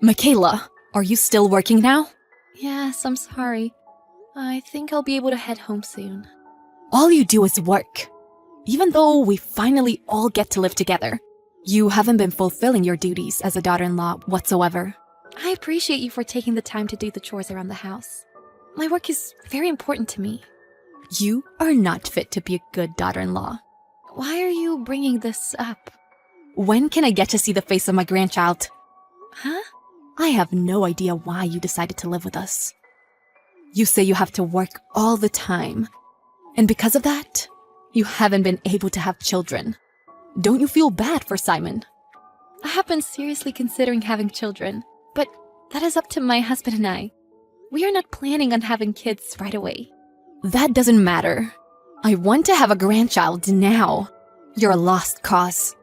Michaela, are you still working now? Yes, I'm sorry. I think I'll be able to head home soon. All you do is work. Even though we finally all get to live together, you haven't been fulfilling your duties as a daughter-in-law whatsoever. I appreciate you for taking the time to do the chores around the house. My work is very important to me. You are not fit to be a good daughter-in-law. Why are you bringing this up? When can I get to see the face of my grandchild? Huh? I have no idea why you decided to live with us. You say you have to work all the time, and because of that, you haven't been able to have children. Don't you feel bad for Simon? I have been seriously considering having children, but that is up to my husband and I. We are not planning on having kids right away. That doesn't matter. I want to have a grandchild now. You're a lost cause.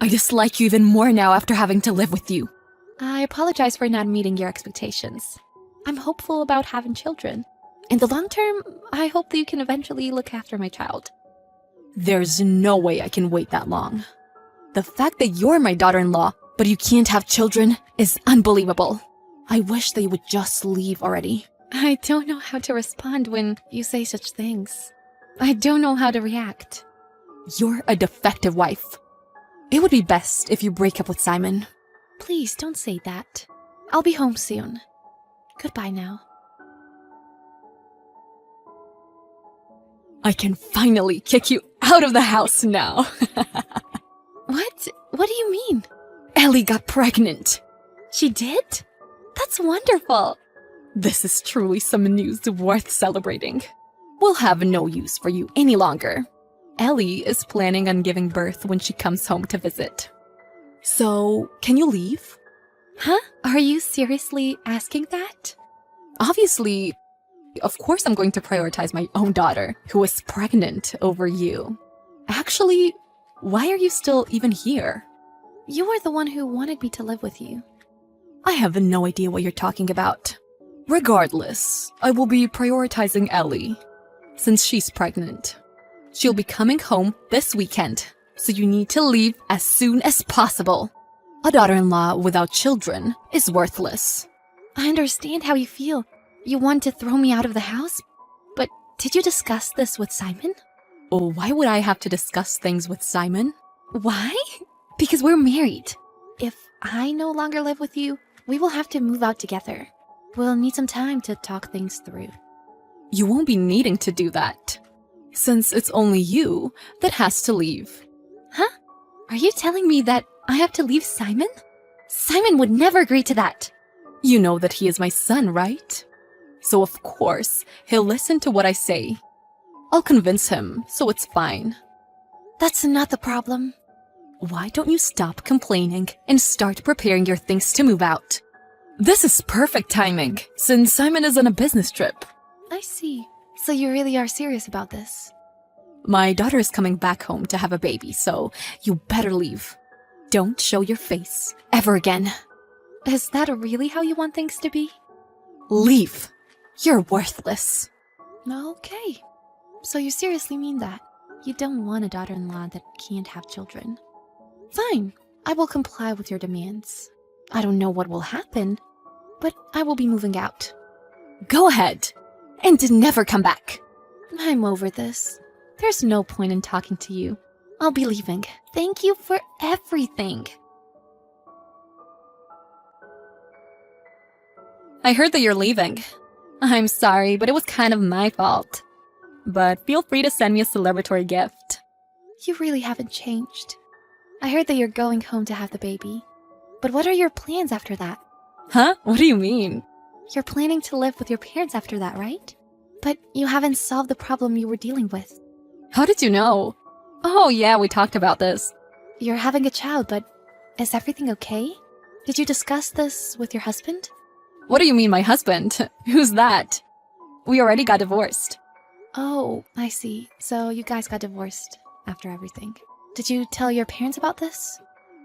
I dislike you even more now after having to live with you. I apologize for not meeting your expectations. I'm hopeful about having children. In the long term, I hope that you can eventually look after my child. There's no way I can wait that long. The fact that you're my daughter-in-law, but you can't have children, is unbelievable. I wish they would just leave already. I don't know how to respond when you say such things. I don't know how to react. You're a defective wife. It would be best if you break up with Simon. Please don't say that. I'll be home soon. Goodbye now. I can finally kick you out of the house now. What? What do you mean? Ellie got pregnant. She did? That's wonderful. This is truly some news worth celebrating. We'll have no use for you any longer. Ellie is planning on giving birth when she comes home to visit. So, can you leave? Huh? Are you seriously asking that? Obviously, of course I'm going to prioritize my own daughter, who is pregnant, over you. Actually, why are you still even here? You are the one who wanted me to live with you. I have no idea what you're talking about. Regardless, I will be prioritizing Ellie, since she's pregnant. She'll be coming home this weekend, so you need to leave as soon as possible. A daughter-in-law without children is worthless. I understand how you feel. You want to throw me out of the house? But did you discuss this with Simon? Oh, why would I have to discuss things with Simon? Why? Because we're married. If I no longer live with you, we will have to move out together. We'll need some time to talk things through. You won't be needing to do that, since it's only you that has to leave. Huh? Are you telling me that I have to leave Simon? Simon would never agree to that. You know that he is my son, right? So of course, he'll listen to what I say. I'll convince him, so it's fine. That's not the problem. Why don't you stop complaining and start preparing your things to move out? This is perfect timing, since Simon is on a business trip. I see. So you really are serious about this? My daughter is coming back home to have a baby, so you better leave. Don't show your face ever again. Is that really how you want things to be? Leave. You're worthless. Okay. So you seriously mean that? You don't want a daughter-in-law that can't have children? Fine. I will comply with your demands. I don't know what will happen, but I will be moving out. Go ahead, and never come back. I'm over this. There's no point in talking to you. I'll be leaving. Thank you for everything. I heard that you're leaving. I'm sorry, but it was kind of my fault. But feel free to send me a celebratory gift. You really haven't changed. I heard that you're going home to have the baby. But what are your plans after that? Huh? What do you mean? You're planning to live with your parents after that, right? But you haven't solved the problem you were dealing with. How did you know? Oh yeah, we talked about this. You're having a child, but is everything okay? Did you discuss this with your husband? What do you mean, my husband? Who's that? We already got divorced. Oh, I see. So you guys got divorced after everything. Did you tell your parents about this?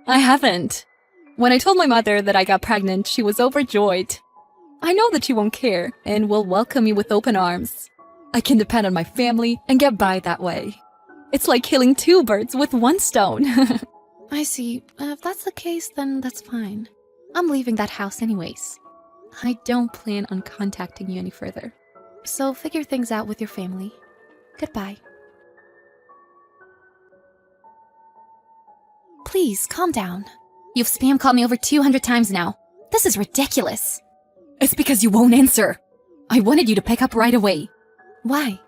I haven't. When I told my mother that I got pregnant, she was overjoyed. I know that she won't care and will welcome me with open arms. I can depend on my family and get by that way. It's like killing two birds with one stone. I see. If that's the case, then that's fine. I'm leaving that house anyways. I don't plan on contacting you any further. So figure things out with your family. Goodbye. Please, calm down. You've spam called me over 200 times now. This is ridiculous. It's because you won't answer. I wanted you to pick up right away. Why?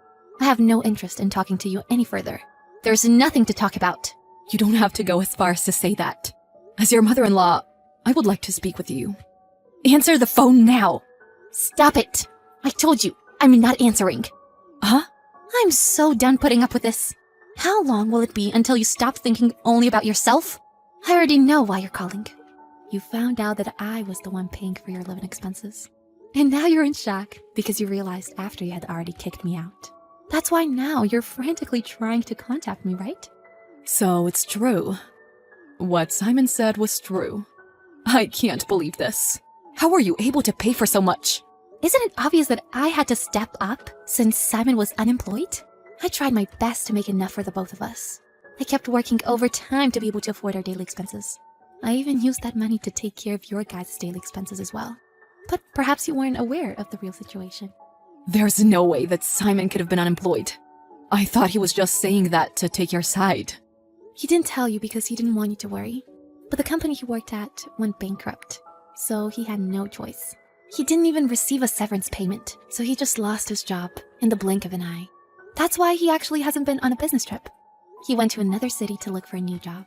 I have no interest in talking to you any further. There's nothing to talk about. You don't have to go as far as to say that. As your mother-in-law, I would like to speak with you. Answer the phone now. Stop it. I told you, I'm not answering. Huh? I'm so done putting up with this. How long will it be until you stop thinking only about yourself? I already know why you're calling. You found out that I was the one paying for your living expenses. And now you're in shock because you realized after you had already kicked me out. That's why now you're frantically trying to contact me, right? So it's true. What Simon said was true. I can't believe this. How were you able to pay for so much? Isn't it obvious that I had to step up since Simon was unemployed? I tried my best to make enough for the both of us. I kept working overtime to be able to afford our daily expenses. I even used that money to take care of your guys' daily expenses as well. But perhaps you weren't aware of the real situation. There's no way that Simon could have been unemployed. I thought he was just saying that to take your side. He didn't tell you because he didn't want you to worry. But the company he worked at went bankrupt, so he had no choice. He didn't even receive a severance payment, so he just lost his job in the blink of an eye. That's why he actually hasn't been on a business trip. He went to another city to look for a new job.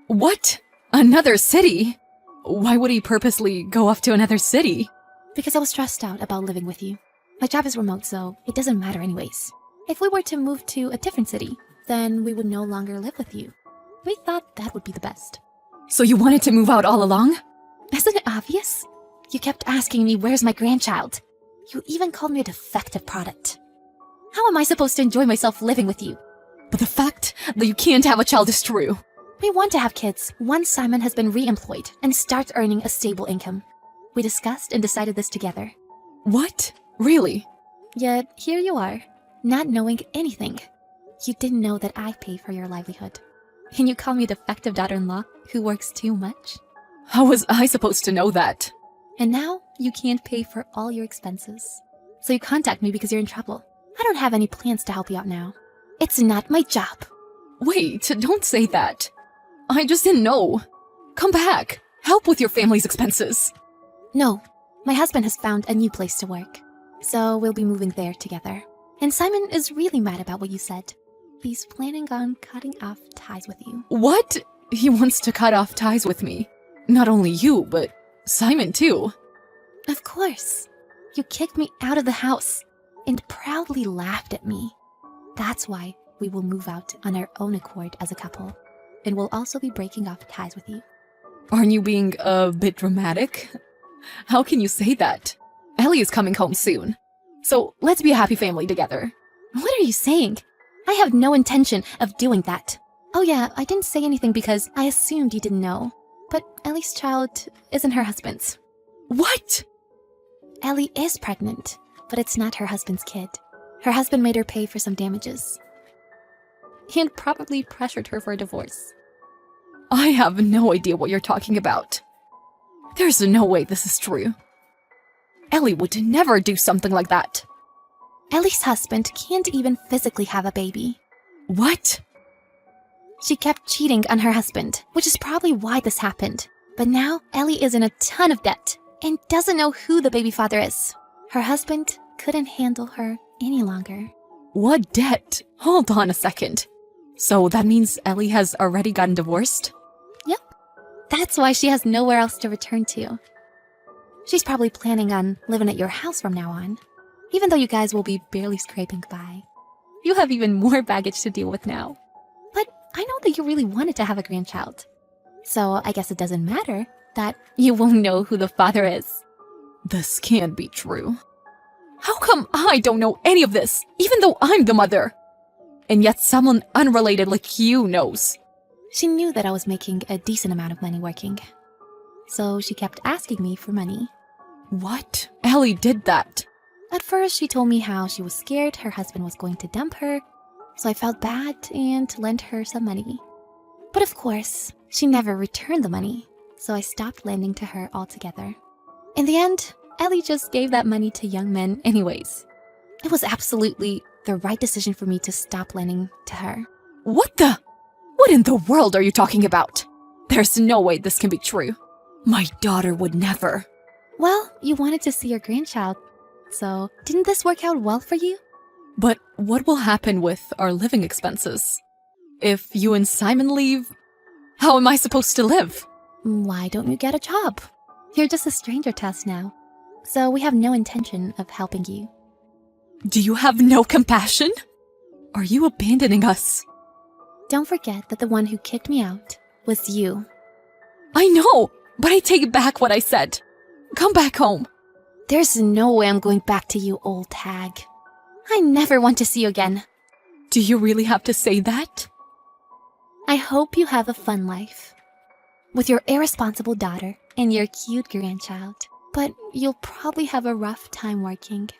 What? Another city? Why would he purposely go off to another city? Because I was stressed out about living with you. My job is remote, so it doesn't matter anyways. If we were to move to a different city, then we would no longer live with you. We thought that would be the best. So you wanted to move out all along? Isn't it obvious? You kept asking me where's my grandchild. You even called me a defective product. How am I supposed to enjoy myself living with you? But the fact that you can't have a child is true. We want to have kids once Simon has been re-employed and starts earning a stable income. We discussed and decided this together. What? Really? Yet here you are, not knowing anything. You didn't know that I pay for your livelihood. And you call me a defective daughter-in-law who works too much? How was I supposed to know that? And now you can't pay for all your expenses. So you contact me because you're in trouble. I don't have any plans to help you out now. It's not my job. Wait, don't say that. I just didn't know. Come back. Help with your family's expenses. No, my husband has found a new place to work. So we'll be moving there together. And Simon is really mad about what you said. He's planning on cutting off ties with you. What? He wants to cut off ties with me. Not only you, but Simon too. Of course. You kicked me out of the house and proudly laughed at me. That's why we will move out on our own accord as a couple. And we'll also be breaking off ties with you. Aren't you being a bit dramatic? How can you say that? Ellie is coming home soon. So let's be a happy family together. What are you saying? I have no intention of doing that. Oh yeah, I didn't say anything because I assumed you didn't know. But Ellie's child isn't her husband's. What? Ellie is pregnant, but it's not her husband's kid. Her husband made her pay for some damages. And probably pressured her for a divorce. I have no idea what you're talking about. There's no way this is true. Ellie would never do something like that. Ellie's husband can't even physically have a baby. What? She kept cheating on her husband, which is probably why this happened. But now Ellie is in a ton of debt and doesn't know who the baby father is. Her husband couldn't handle her any longer. What debt? Hold on a second. So that means Ellie has already gotten divorced? Yep. That's why she has nowhere else to return to. She's probably planning on living at your house from now on, even though you guys will be barely scraping by. You have even more baggage to deal with now. But I know that you really wanted to have a grandchild. So I guess it doesn't matter that you won't know who the father is. This can't be true. How come I don't know any of this, even though I'm the mother? And yet someone unrelated like you knows. She knew that I was making a decent amount of money working. So she kept asking me for money. What? Ellie did that. At first, she told me how she was scared her husband was going to dump her, so I felt bad and lent her some money. But of course, she never returned the money, so I stopped lending to her altogether. In the end, Ellie just gave that money to young men anyways. It was absolutely the right decision for me to stop lending to her. What in the world are you talking about? There's no way this can be true. My daughter would never. Well, you wanted to see your grandchild, so didn't this work out well for you? But what will happen with our living expenses? If you and Simon leave, how am I supposed to live? Why don't you get a job? You're just a stranger to us now, so we have no intention of helping you. Do you have no compassion? Are you abandoning us? Don't forget that the one who kicked me out was you. I know, but I take back what I said. Come back home. There's no way I'm going back to you, old hag. I never want to see you again. Do you really have to say that? I hope you have a fun life with your irresponsible daughter and your cute grandchild, but you'll probably have a rough time working.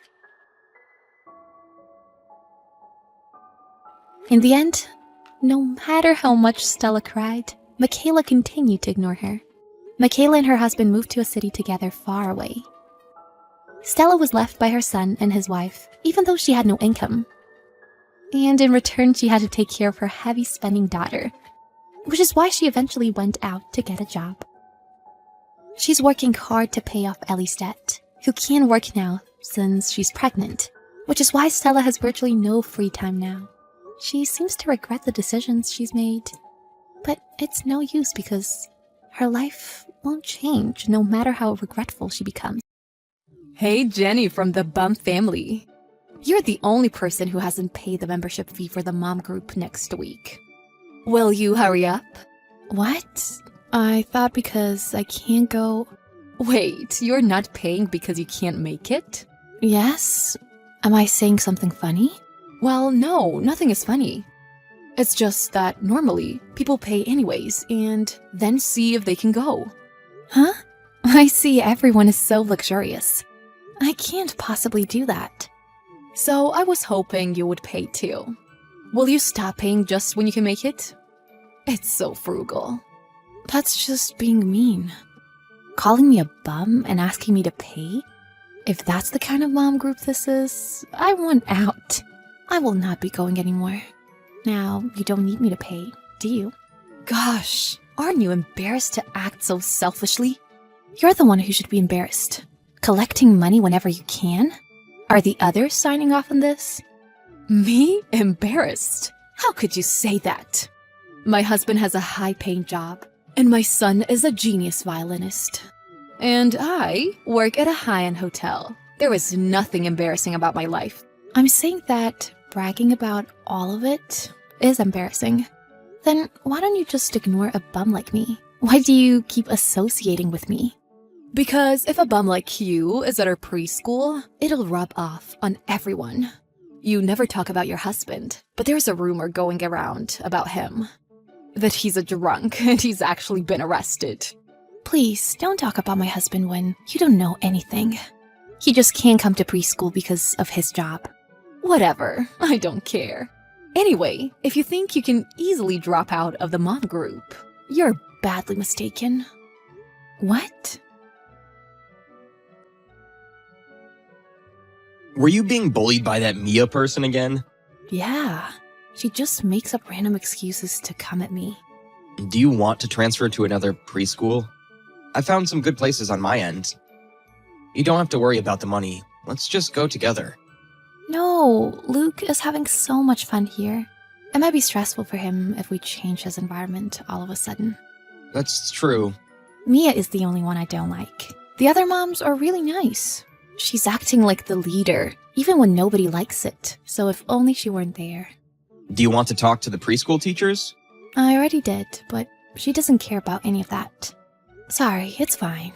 In the end, no matter how much Stella cried, Michaela continued to ignore her. Michaela and her husband moved to a city together far away. Stella was left by her son and his wife, even though she had no income. And in return, she had to take care of her heavy-spending daughter, which is why she eventually went out to get a job. She's working hard to pay off Ellie's debt, who can't work now since she's pregnant, which is why Stella has virtually no free time now. She seems to regret the decisions she's made, but it's no use because her life won't change no matter how regretful she becomes. Hey, Jenny from the Bum family. You're the only person who hasn't paid the membership fee for the mom group next week. Will you hurry up? What? I thought because I can't go... Wait, you're not paying because you can't make it? Yes? Am I saying something funny? Well, no, nothing is funny. It's just that normally people pay anyways and then see if they can go. Huh? I see everyone is so luxurious. I can't possibly do that. So I was hoping you would pay too. Will you stop paying just when you can make it? It's so frugal. That's just being mean. Calling me a bum and asking me to pay? If that's the kind of mom group this is, I want out. I will not be going anymore. Now, you don't need me to pay, do you? Gosh, aren't you embarrassed to act so selfishly? You're the one who should be embarrassed. Collecting money whenever you can? Are the others signing off on this? Me? Embarrassed? How could you say that? My husband has a high-paying job, and my son is a genius violinist. And I work at a high-end hotel. There is nothing embarrassing about my life. I'm saying that bragging about all of it is embarrassing. Then why don't you just ignore a bum like me? Why do you keep associating with me? Because if a bum like you is at our preschool, it'll rub off on everyone. You never talk about your husband, but there's a rumor going around about him. That he's a drunk and he's actually been arrested. Please, don't talk about my husband when you don't know anything. He just can't come to preschool because of his job. Whatever, I don't care. Anyway, if you think you can easily drop out of the mom group, you're badly mistaken. What? Were you being bullied by that Mia person again? Yeah. She just makes up random excuses to come at me. Do you want to transfer to another preschool? I found some good places on my end. You don't have to worry about the money. Let's just go together. No, Luke is having so much fun here. It might be stressful for him if we change his environment all of a sudden. That's true. Mia is the only one I don't like. The other moms are really nice. She's acting like the leader, even when nobody likes it. So if only she weren't there. Do you want to talk to the preschool teachers? I already did, but she doesn't care about any of that. Sorry, it's fine.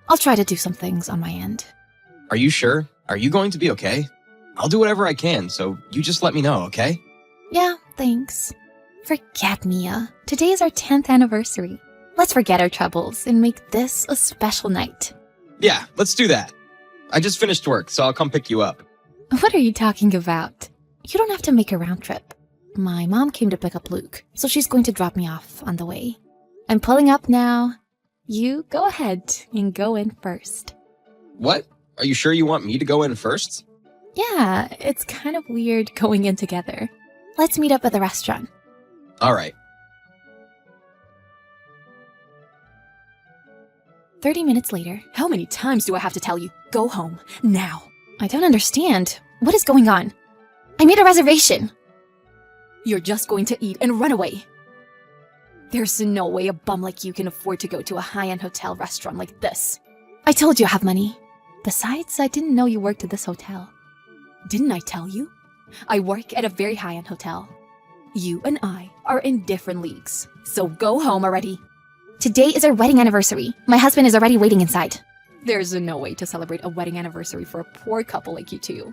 I'll try to do some things on my end. Are you sure? Are you going to be okay? I'll do whatever I can, so you just let me know, okay? Yeah, thanks. Forget Mia. Today is our 10th anniversary. Let's forget our troubles and make this a special night. Yeah, let's do that. I just finished work, so I'll come pick you up. What are you talking about? You don't have to make a round trip. My mom came to pick up Luke, so she's going to drop me off on the way. I'm pulling up now. You go ahead and go in first. What? Are you sure you want me to go in first? Yeah, it's kind of weird going in together. Let's meet up at the restaurant. All right. 30 minutes later. How many times do I have to tell you? Go home. Now. I don't understand. What is going on? I made a reservation. You're just going to eat and run away. There's no way a bum like you can afford to go to a high-end hotel restaurant like this. I told you I have money. Besides, I didn't know you worked at this hotel. Didn't I tell you? I work at a very high-end hotel. You and I are in different leagues, so go home already. Today is our wedding anniversary. My husband is already waiting inside. There's no way to celebrate a wedding anniversary for a poor couple like you two.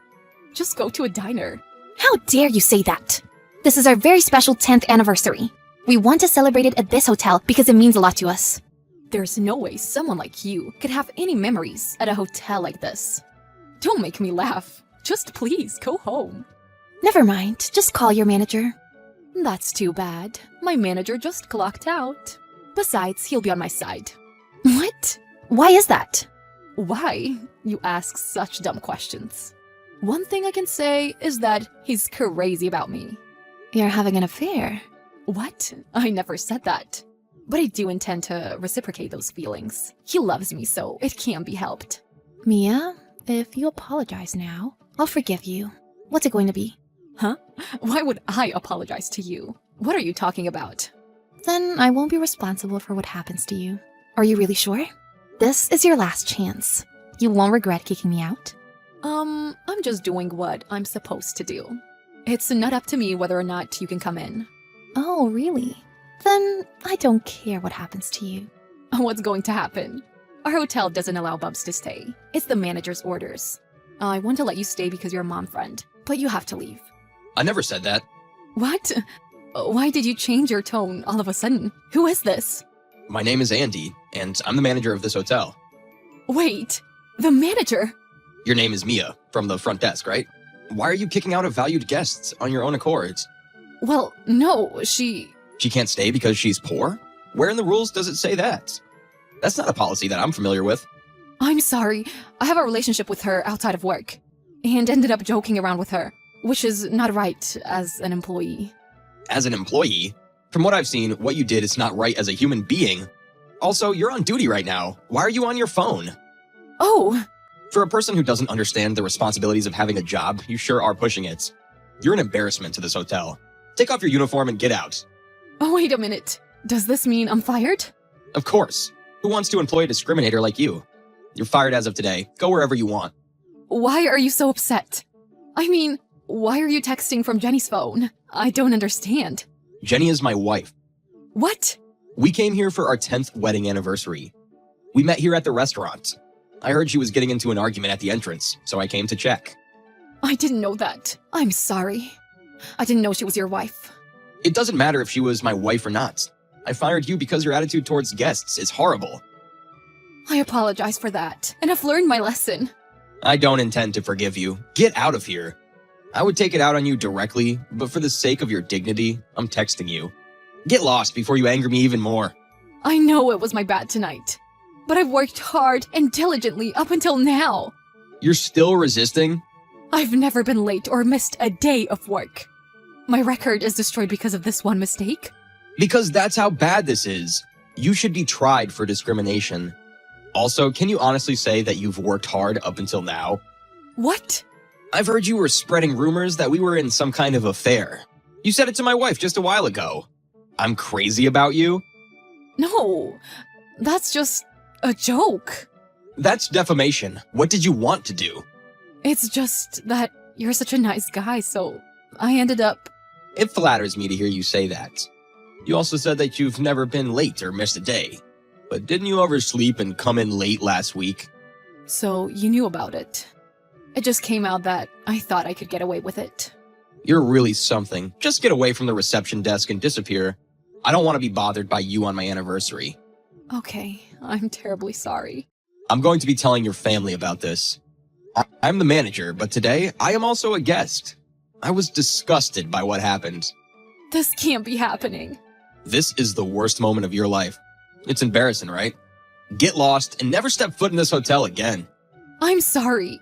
Just go to a diner. How dare you say that? This is our very special 10th anniversary. We want to celebrate it at this hotel because it means a lot to us. There's no way someone like you could have any memories at a hotel like this. Don't make me laugh. Just please go home. Never mind. Just call your manager. That's too bad. My manager just clocked out. Besides, he'll be on my side. What? Why is that? Why? You ask such dumb questions. One thing I can say is that he's crazy about me. You're having an affair. What? I never said that. But I do intend to reciprocate those feelings. He loves me, so it can't be helped. Mia, if you apologize now, I'll forgive you. What's it going to be? Huh? Why would I apologize to you? What are you talking about? Then I won't be responsible for what happens to you. Are you really sure? This is your last chance. You won't regret kicking me out? I'm just doing what I'm supposed to do. It's not up to me whether or not you can come in. Oh, really? Then I don't care what happens to you. What's going to happen? Our hotel doesn't allow bubs to stay. It's the manager's orders. I want to let you stay because you're a mom friend, but you have to leave. I never said that. What? Why did you change your tone all of a sudden? Who is this? My name is Andy, and I'm the manager of this hotel. Wait, the manager? Your name is Mia, from the front desk, right? Why are you kicking out a valued guest on your own accord? Well, no, she can't stay because she's poor? Where in the rules does it say that? That's not a policy that I'm familiar with. I'm sorry. I have a relationship with her outside of work, and ended up joking around with her, which is not right as an employee. As an employee? From what I've seen, what you did is not right as a human being. Also, you're on duty right now. Why are you on your phone? Oh, For a person who doesn't understand the responsibilities of having a job, you sure are pushing it. You're an embarrassment to this hotel. Take off your uniform and get out. wait a minute. Does this mean I'm fired? Of course. Who wants to employ a discriminator like you? You're fired as of today. Go wherever you want. Why are you so upset? I mean, why are you texting from Jenny's phone? I don't understand. Jenny is my wife. What? We came here for our 10th wedding anniversary. We met here at the restaurant. I heard she was getting into an argument at the entrance, so I came to check. I didn't know that. I'm sorry. I didn't know she was your wife. It doesn't matter if she was my wife or not. I fired you because your attitude towards guests is horrible. I apologize for that, and I've learned my lesson. I don't intend to forgive you. Get out of here. I would take it out on you directly, but for the sake of your dignity, I'm texting you. Get lost before you anger me even more. I know it was my bad tonight, but I've worked hard and diligently up until now. You're still resisting? I've never been late or missed a day of work. My record is destroyed because of this one mistake. Because that's how bad this is. You should be tried for discrimination. Also, can you honestly say that you've worked hard up until now? What? I've heard you were spreading rumors that we were in some kind of affair. You said it to my wife just a while ago. I'm crazy about you? No, that's just a joke. That's defamation. What did you want to do? It's just that you're such a nice guy, so I ended up... It flatters me to hear you say that. You also said that you've never been late or missed a day. But didn't you oversleep and come in late last week? So you knew about it. It just came out that I thought I could get away with it. You're really something. Just get away from the reception desk and disappear. I don't want to be bothered by you on my anniversary. Okay, I'm terribly sorry. I'm going to be telling your family about this. I'm the manager, but today I am also a guest. I was disgusted by what happened. This can't be happening. This is the worst moment of your life. It's embarrassing, right? Get lost and never step foot in this hotel again. I'm sorry.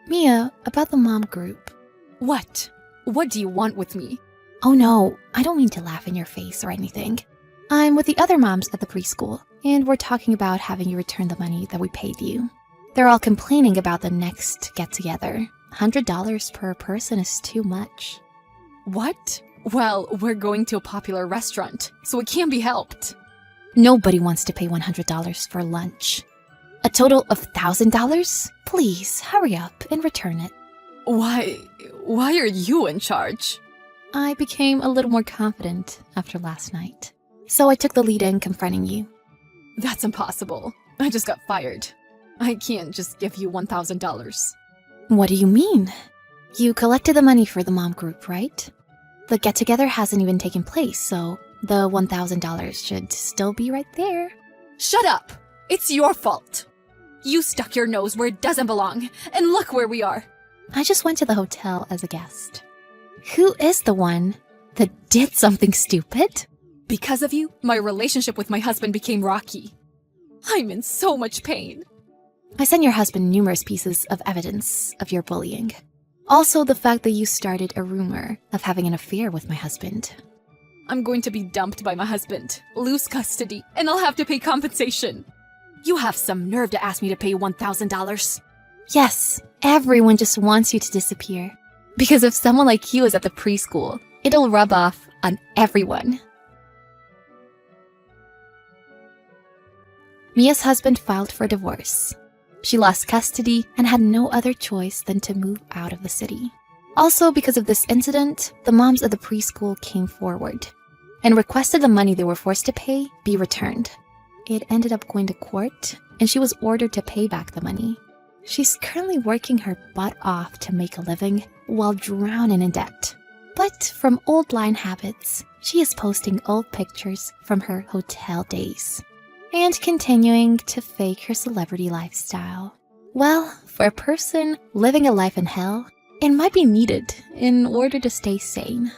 Mia, about the mom group. What? What do you want with me? Oh no, I don't mean to laugh in your face or anything. I'm with the other moms at the preschool, and we're talking about having you return the money that we paid you. They're all complaining about the next get-together. $100 per person is too much. What? Well, we're going to a popular restaurant, so it can't be helped. Nobody wants to pay $100 for lunch. A total of $1,000? Please, hurry up and return it. Why are you in charge? I became a little more confident after last night, so I took the lead in confronting you. That's impossible. I just got fired. I can't just give you $1,000. What do you mean? You collected the money for the mom group, right? The get-together hasn't even taken place, so the $1,000 should still be right there. Shut up! It's your fault. You stuck your nose where it doesn't belong, and look where we are. I just went to the hotel as a guest. Who is the one that did something stupid? Because of you, my relationship with my husband became rocky. I'm in so much pain. I sent your husband numerous pieces of evidence of your bullying. Also, the fact that you started a rumor of having an affair with my husband. I'm going to be dumped by my husband, lose custody, and I'll have to pay compensation. You have some nerve to ask me to pay $1,000. Yes, everyone just wants you to disappear. Because if someone like you is at the preschool, it'll rub off on everyone. Mia's husband filed for divorce. She lost custody and had no other choice than to move out of the city. Also, because of this incident, the moms at the preschool came forward and requested the money they were forced to pay be returned. It ended up going to court, and she was ordered to pay back the money. She's currently working her butt off to make a living while drowning in debt. But from old line habits, she is posting old pictures from her hotel days and continuing to fake her celebrity lifestyle. Well, for a person living a life in hell, it might be needed in order to stay sane.